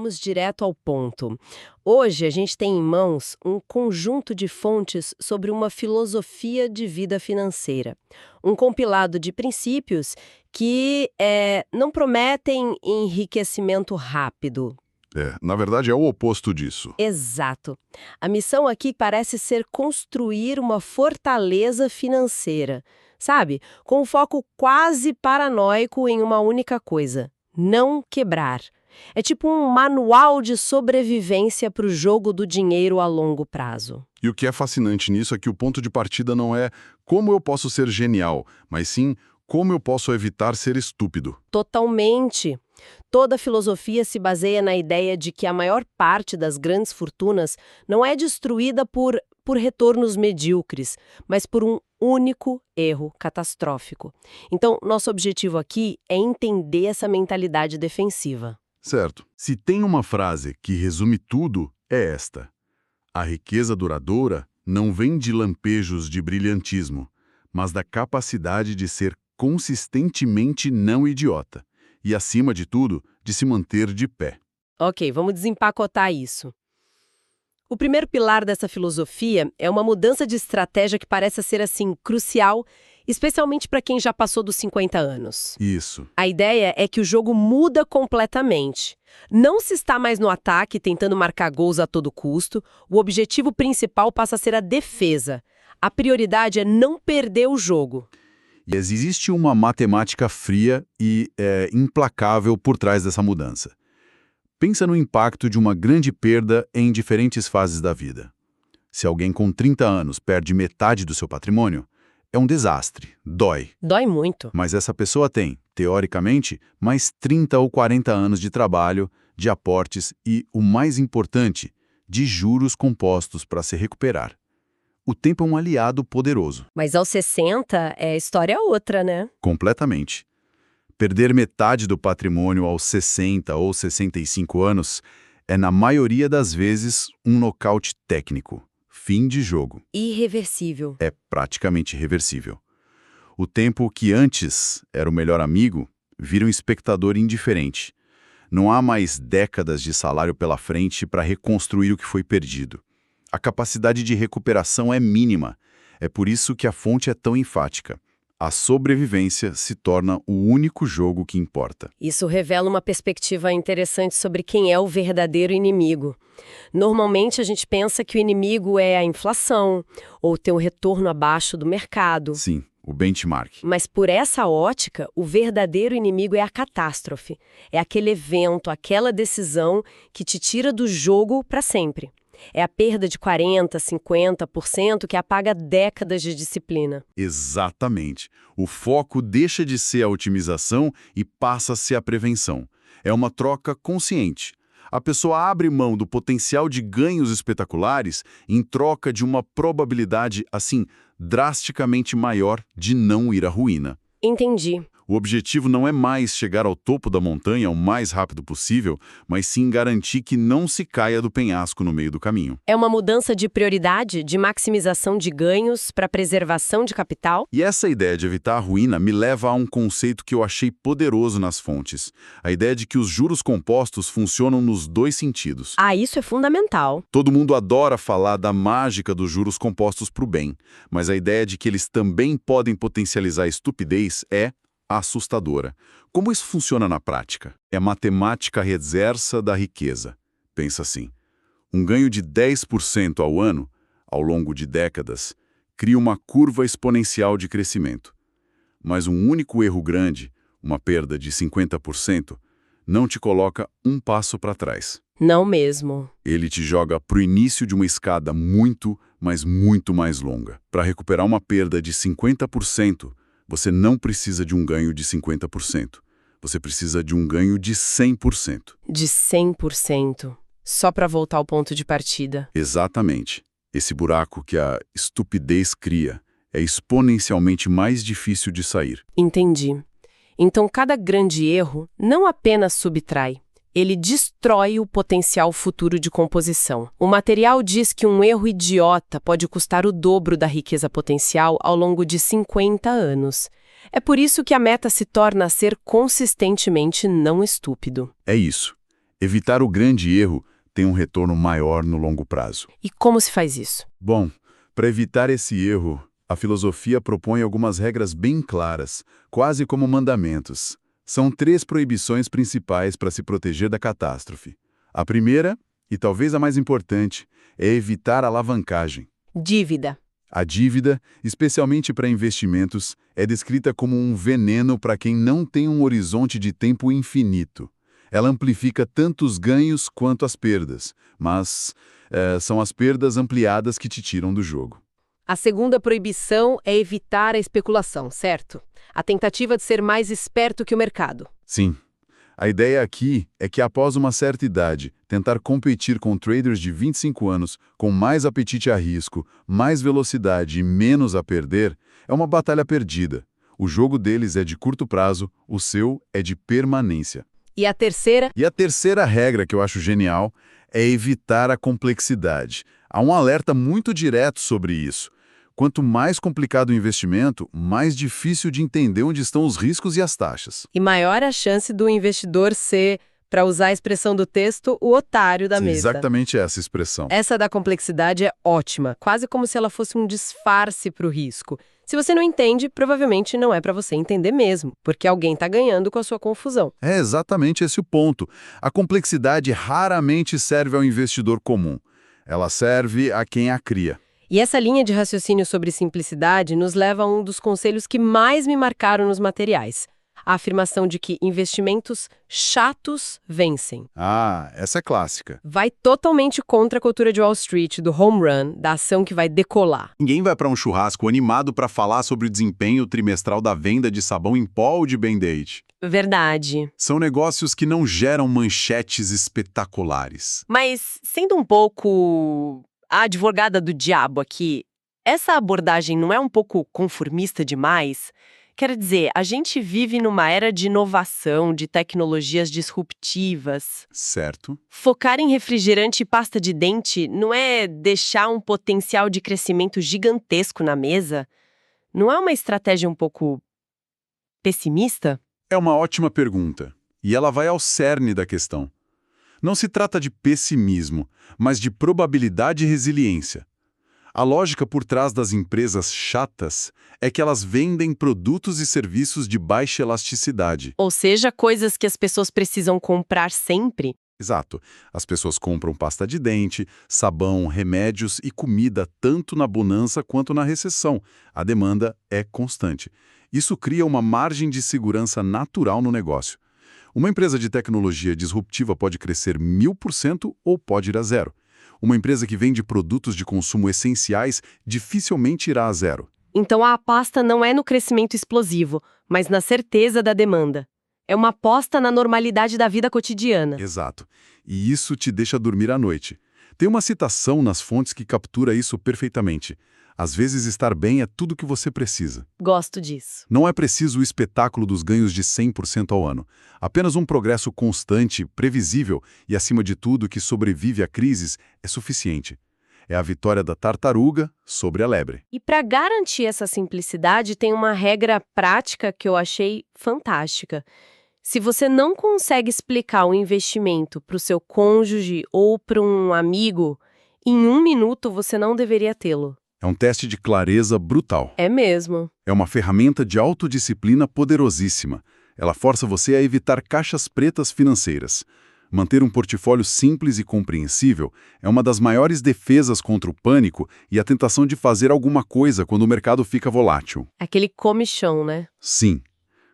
vamos direto ao ponto. Hoje a gente tem em mãos um conjunto de fontes sobre uma filosofia de vida financeira. Um compilado de princípios que não prometem enriquecimento rápido. Na verdade é o oposto disso. Exato. A missão aqui parece ser construir uma fortaleza financeira, sabe? Com um foco quase paranoico em uma única coisa: não quebrar. É tipo um manual de sobrevivência para o jogo do dinheiro a longo prazo. E o que é fascinante nisso é que o ponto de partida não é como eu posso ser genial, mas sim como eu posso evitar ser estúpido. Totalmente. Toda a filosofia se baseia na ideia de que a maior parte das grandes fortunas não é destruída por retornos medíocres, mas por um único erro catastrófico. Então, nosso objetivo aqui é entender essa mentalidade defensiva. Certo. Se tem uma frase que resume tudo, é esta: a riqueza duradoura não vem de lampejos de brilhantismo, mas da capacidade de ser consistentemente não idiota. E, acima de tudo, de se manter de pé. Ok, vamos desempacotar isso. O primeiro pilar dessa filosofia é uma mudança de estratégia que parece ser, assim, crucial, especialmente para quem já passou dos 50 anos. Isso. A ideia é que o jogo muda completamente. Não se está mais no ataque, tentando marcar gols a todo custo. O objetivo principal passa a ser a defesa. A prioridade é não perder o jogo. E existe uma matemática fria e implacável por trás dessa mudança. Pensa no impacto de uma grande perda em diferentes fases da vida. Se alguém com 30 anos perde metade do seu patrimônio, é um desastre, dói. Dói muito. Mas essa pessoa tem, teoricamente, mais 30 ou 40 anos de trabalho, de aportes e, o mais importante, de juros compostos para se recuperar. O tempo é um aliado poderoso. Mas aos 60 é história outra, né? Completamente. Perder metade do patrimônio aos 60 ou 65 anos é, na maioria das vezes, um nocaute técnico. Fim de jogo. Irreversível. É praticamente irreversível. O tempo que antes era o melhor amigo vira um espectador indiferente. Não há mais décadas de salário pela frente para reconstruir o que foi perdido. A capacidade de recuperação é mínima. É por isso que a fonte é tão enfática. A sobrevivência se torna o único jogo que importa. Isso revela uma perspectiva interessante sobre quem é o verdadeiro inimigo. Normalmente a gente pensa que o inimigo é a inflação, ou ter um retorno abaixo do mercado. Sim, o benchmark. Mas por essa ótica, o verdadeiro inimigo é a catástrofe. É aquele evento, aquela decisão que te tira do jogo para sempre. É a perda de 40%, 50% que apaga décadas de disciplina. Exatamente. O foco deixa de ser a otimização e passa a ser a prevenção. É uma troca consciente. A pessoa abre mão do potencial de ganhos espetaculares em troca de uma probabilidade, assim, drasticamente maior de não ir à ruína. Entendi. O objetivo não é mais chegar ao topo da montanha o mais rápido possível, mas sim garantir que não se caia do penhasco no meio do caminho. É uma mudança de prioridade, de maximização de ganhos para preservação de capital? E essa ideia de evitar a ruína me leva a um conceito que eu achei poderoso nas fontes. A ideia de que os juros compostos funcionam nos dois sentidos. Ah, isso é fundamental. Todo mundo adora falar da mágica dos juros compostos para o bem, mas a ideia de que eles também podem potencializar a estupidez é assustadora. Como isso funciona na prática? É a matemática reversa da riqueza. Pensa assim, um ganho de 10% ao ano, ao longo de décadas, cria uma curva exponencial de crescimento. Mas um único erro grande, uma perda de 50%, não te coloca um passo para trás. Não mesmo. Ele te joga para o início de uma escada muito, mas muito mais longa. Para recuperar uma perda de 50%, você não precisa de um ganho de 50%. Você precisa de um ganho de 100%. De 100%. Só para voltar ao ponto de partida. Exatamente. Esse buraco que a estupidez cria é exponencialmente mais difícil de sair. Entendi. Então, cada grande erro não apenas subtrai, ele destrói o potencial futuro de composição. O material diz que um erro idiota pode custar o dobro da riqueza potencial ao longo de 50 anos. É por isso que a meta se torna ser consistentemente não estúpido. É isso. Evitar o grande erro tem um retorno maior no longo prazo. E como se faz isso? Bom, para evitar esse erro, a filosofia propõe algumas regras bem claras, quase como mandamentos. São 3 proibições principais para se proteger da catástrofe. A primeira, e talvez a mais importante, é evitar a alavancagem. Dívida. A dívida, especialmente para investimentos, é descrita como um veneno para quem não tem um horizonte de tempo infinito. Ela amplifica tanto os ganhos quanto as perdas, mas são as perdas ampliadas que te tiram do jogo. A segunda proibição é evitar a especulação, certo? A tentativa de ser mais esperto que o mercado. Sim. A ideia aqui é que após uma certa idade, tentar competir com traders de 25 anos com mais apetite a risco, mais velocidade e menos a perder, é uma batalha perdida. O jogo deles é de curto prazo, o seu é de permanência. E a terceira? E a terceira regra que eu acho genial é evitar a complexidade. Há um alerta muito direto sobre isso. Quanto mais complicado o investimento, mais difícil de entender onde estão os riscos e as taxas. E maior a chance do investidor ser, para usar a expressão do texto, o otário da Sim, mesa. exatamente essa expressão. Essa da complexidade é ótima, quase como se ela fosse um disfarce para o risco. Se você não entende, provavelmente não é para você entender mesmo, porque alguém está ganhando com a sua confusão. É exatamente esse o ponto. A complexidade raramente serve ao investidor comum. Ela serve a quem a cria. E essa linha de raciocínio sobre simplicidade nos leva a um dos conselhos que mais me marcaram nos materiais. A afirmação de que investimentos chatos vencem. Ah, essa é clássica. Vai totalmente contra a cultura de Wall Street, do home run, da ação que vai decolar. Ninguém vai para um churrasco animado para falar sobre o desempenho trimestral da venda de sabão em pó ou de Band-Aid. Verdade. São negócios que não geram manchetes espetaculares. Mas, sendo um pouco a advogada do diabo aqui, essa abordagem não é um pouco conformista demais? Quer dizer, a gente vive numa era de inovação, de tecnologias disruptivas. Certo. Focar em refrigerante e pasta de dente não é deixar um potencial de crescimento gigantesco na mesa? Não é uma estratégia um pouco pessimista? É uma ótima pergunta. E ela vai ao cerne da questão. Não se trata de pessimismo, mas de probabilidade e resiliência. A lógica por trás das empresas chatas é que elas vendem produtos e serviços de baixa elasticidade. Ou seja, coisas que as pessoas precisam comprar sempre. Exato. As pessoas compram pasta de dente, sabão, remédios e comida tanto na bonança quanto na recessão. A demanda é constante. Isso cria uma margem de segurança natural no negócio. Uma empresa de tecnologia disruptiva pode crescer 1000% ou pode ir a zero. Uma empresa que vende produtos de consumo essenciais dificilmente irá a zero. Então a aposta não é no crescimento explosivo, mas na certeza da demanda. É uma aposta na normalidade da vida cotidiana. Exato. E isso te deixa dormir à noite. Tem uma citação nas fontes que captura isso perfeitamente. Às vezes estar bem é tudo o que você precisa. Gosto disso. Não é preciso o espetáculo dos ganhos de 100% ao ano. Apenas um progresso constante, previsível e, acima de tudo, que sobrevive a crises é suficiente. É a vitória da tartaruga sobre a lebre. E para garantir essa simplicidade, tem uma regra prática que eu achei fantástica. Se você não consegue explicar o investimento para o seu cônjuge ou para um amigo, em 1 minuto você não deveria tê-lo. É um teste de clareza brutal. É mesmo. É uma ferramenta de autodisciplina poderosíssima. Ela força você a evitar caixas pretas financeiras. Manter um portfólio simples e compreensível é uma das maiores defesas contra o pânico e a tentação de fazer alguma coisa quando o mercado fica volátil. Aquele comichão, né? Sim.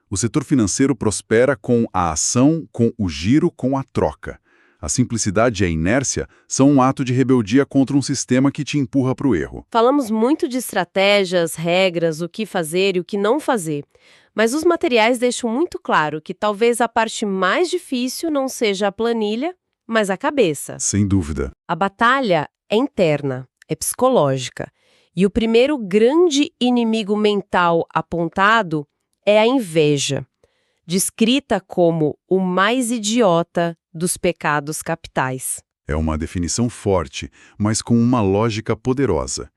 O setor financeiro prospera com a ação, com o giro, com a troca. A simplicidade e a inércia são um ato de rebeldia contra um sistema que te empurra para o erro. Falamos muito de estratégias, regras, o que fazer e o que não fazer. Mas os materiais deixam muito claro que talvez a parte mais difícil não seja a planilha, mas a cabeça. Sem dúvida. A batalha é interna, é psicológica. E o primeiro grande inimigo mental apontado é a inveja, descrita como o mais idiota dos pecados capitais. É uma definição forte, mas com uma lógica poderosa.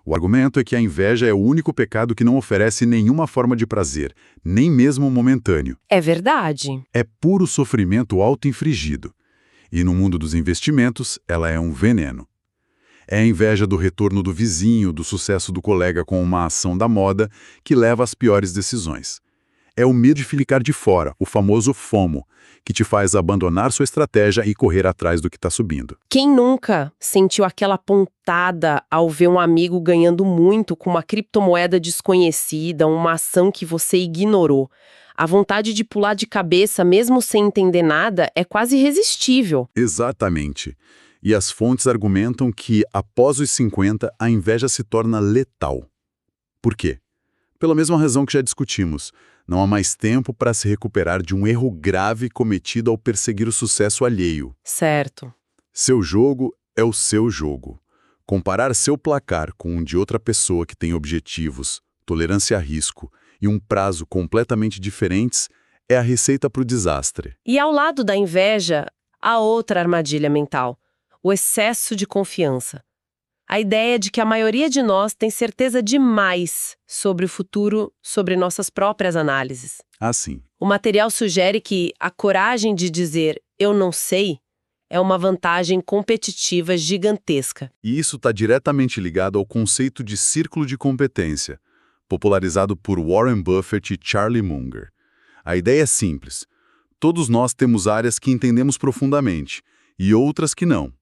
O argumento é que a inveja é o único pecado que não oferece nenhuma forma de prazer, nem mesmo momentâneo. É verdade. É puro sofrimento auto-infligido. E no mundo dos investimentos, ela é um veneno. É a inveja do retorno do vizinho, do sucesso do colega com uma ação da moda que leva às piores decisões. É o medo de ficar de fora, o famoso FOMO, que te faz abandonar sua estratégia e correr atrás do que está subindo. Quem nunca sentiu aquela pontada ao ver um amigo ganhando muito com uma criptomoeda desconhecida, uma ação que você ignorou? A vontade de pular de cabeça, mesmo sem entender nada, é quase irresistível. Exatamente. E as fontes argumentam que, após os 50, a inveja se torna letal. Por quê? Pela mesma razão que já discutimos. Não há mais tempo para se recuperar de um erro grave cometido ao perseguir o sucesso alheio. Certo. Seu jogo é o seu jogo. Comparar seu placar com um de outra pessoa que tem objetivos, tolerância a risco e um prazo completamente diferentes é a receita para o desastre. E ao lado da inveja, há outra armadilha mental: o excesso de confiança. A ideia de que a maioria de nós tem certeza demais sobre o futuro, sobre nossas próprias análises. Assim. O material sugere que a coragem de dizer "eu não sei" é uma vantagem competitiva gigantesca. E isso está diretamente ligado ao conceito de círculo de competência, popularizado por Warren Buffett e Charlie Munger. A ideia é simples. Todos nós temos áreas que entendemos profundamente e outras que não.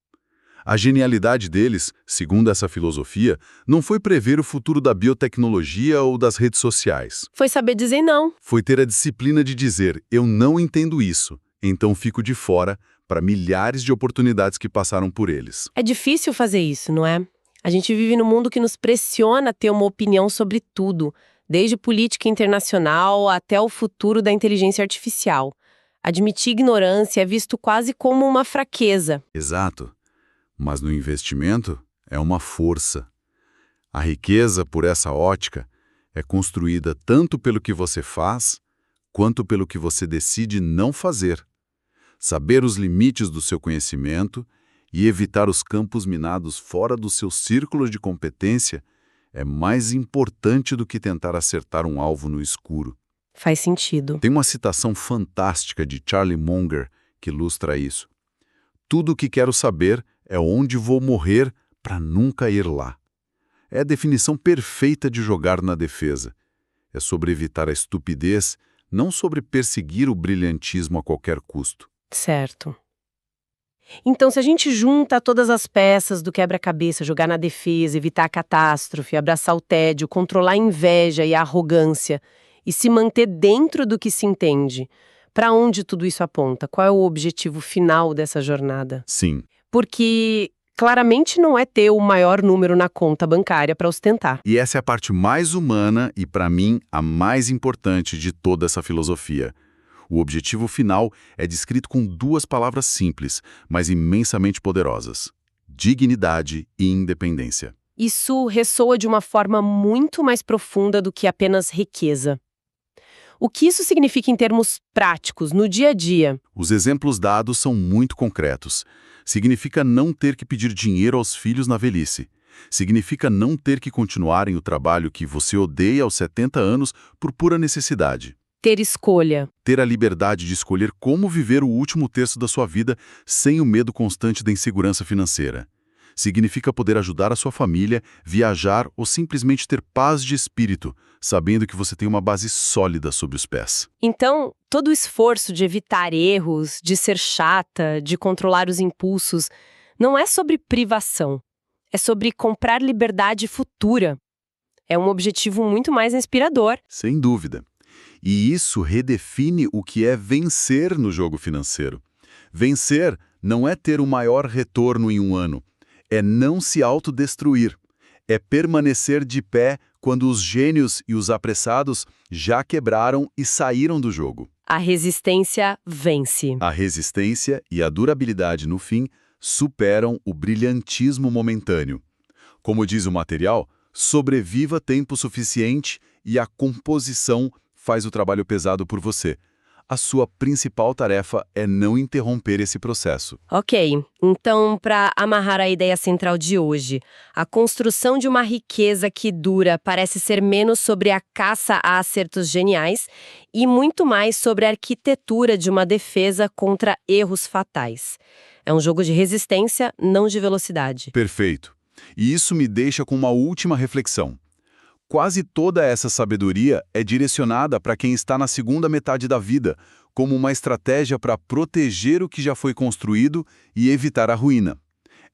A genialidade deles, segundo essa filosofia, não foi prever o futuro da biotecnologia ou das redes sociais. Foi saber dizer não. Foi ter a disciplina de dizer, eu não entendo isso, então fico de fora para milhares de oportunidades que passaram por eles. É difícil fazer isso, não é? A gente vive num mundo que nos pressiona a ter uma opinião sobre tudo, desde política internacional até o futuro da inteligência artificial. Admitir ignorância é visto quase como uma fraqueza. Exato. Mas no investimento é uma força. A riqueza, por essa ótica, é construída tanto pelo que você faz, quanto pelo que você decide não fazer. Saber os limites do seu conhecimento e evitar os campos minados fora do seu círculo de competência é mais importante do que tentar acertar um alvo no escuro. Faz sentido. Tem uma citação fantástica de Charlie Munger que ilustra isso. Tudo o que quero saber é onde vou morrer para nunca ir lá. É a definição perfeita de jogar na defesa. É sobre evitar a estupidez, não sobre perseguir o brilhantismo a qualquer custo. Certo. Então, se a gente junta todas as peças do quebra-cabeça, jogar na defesa, evitar a catástrofe, abraçar o tédio, controlar a inveja e a arrogância e se manter dentro do que se entende, para onde tudo isso aponta? Qual é o objetivo final dessa jornada? Sim. Porque claramente não é ter o maior número na conta bancária para ostentar. E essa é a parte mais humana e, para mim, a mais importante de toda essa filosofia. O objetivo final é descrito com duas palavras simples, mas imensamente poderosas: dignidade e independência. Isso ressoa de uma forma muito mais profunda do que apenas riqueza. O que isso significa em termos práticos, no dia a dia? Os exemplos dados são muito concretos. Significa não ter que pedir dinheiro aos filhos na velhice. Significa não ter que continuar em o trabalho que você odeia aos 70 anos por pura necessidade. Ter escolha. Ter a liberdade de escolher como viver o último terço da sua vida sem o medo constante da insegurança financeira. Significa poder ajudar a sua família, viajar ou simplesmente ter paz de espírito, sabendo que você tem uma base sólida sob os pés. Então, todo o esforço de evitar erros, de ser chata, de controlar os impulsos, não é sobre privação. É sobre comprar liberdade futura. É um objetivo muito mais inspirador. Sem dúvida. E isso redefine o que é vencer no jogo financeiro. Vencer não é ter o maior retorno em um ano. É não se autodestruir. É permanecer de pé quando os gênios e os apressados já quebraram e saíram do jogo. A resistência vence. A resistência e a durabilidade, no fim, superam o brilhantismo momentâneo. Como diz o material, sobreviva tempo suficiente e a composição faz o trabalho pesado por você. A sua principal tarefa é não interromper esse processo. Ok, então, para amarrar a ideia central de hoje, a construção de uma riqueza que dura parece ser menos sobre a caça a acertos geniais e muito mais sobre a arquitetura de uma defesa contra erros fatais. É um jogo de resistência, não de velocidade. Perfeito. E isso me deixa com uma última reflexão. Quase toda essa sabedoria é direcionada para quem está na segunda metade da vida, como uma estratégia para proteger o que já foi construído e evitar a ruína.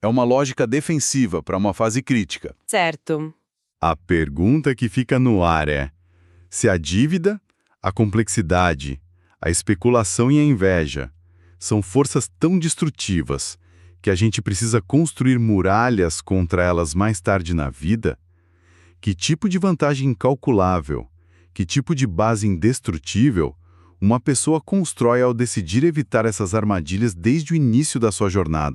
É uma lógica defensiva para uma fase crítica. Certo. A pergunta que fica no ar é: se a dívida, a complexidade, a especulação e a inveja são forças tão destrutivas que a gente precisa construir muralhas contra elas mais tarde na vida, que tipo de vantagem incalculável, que tipo de base indestrutível uma pessoa constrói ao decidir evitar essas armadilhas desde o início da sua jornada?